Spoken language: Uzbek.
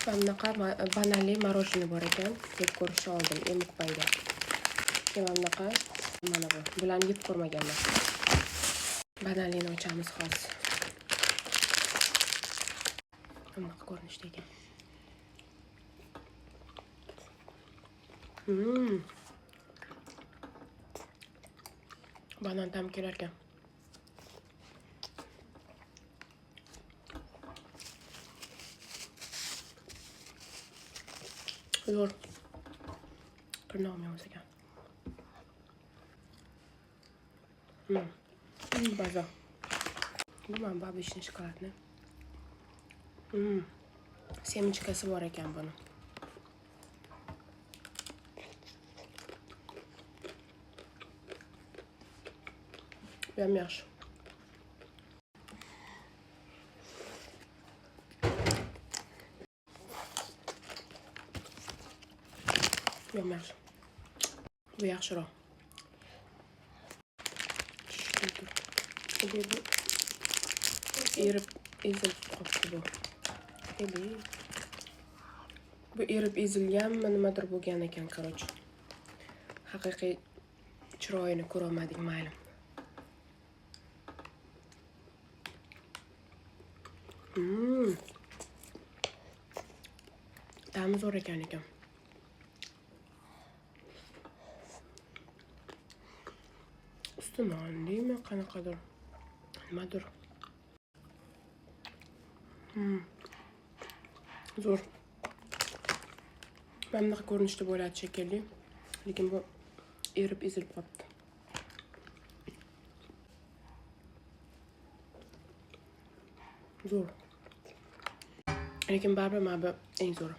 Mana bunaqa bananli morojeniy bor ekan. Yeb ko'rishni oldim mukbangda. Mana bunaqa mana bu. Bularni yeb ko'rmaganman. Bananlini ochamiz hozir. Bunaqa ko'rinishda ekan. Banan tam kelar ekan. Zo'r. Tirnog'im yomon ekan. Baza. Bu mana babishni shokoladni. Semechkasi bor ekan buni. Bu ham yaxshi. Yaxshi. Bu yaxshiroq. Bu erib ezilib qolibdi bu. Bu erib ezilganmi nimadir bo'lgan ekan, qarochi. Haqiqiy chiroyini ko'ra olmadik, mayli. Ta'mi zo'r ekan. Usti nonlimi, qanaqadir. Nimadir. Zo'r. Mana bunaqa ko'rinishda bo'ladi shekilli. Lekin bu erib ezilib qolibdi. Zo'r. Lekin baribir mana bu eng zo'ri.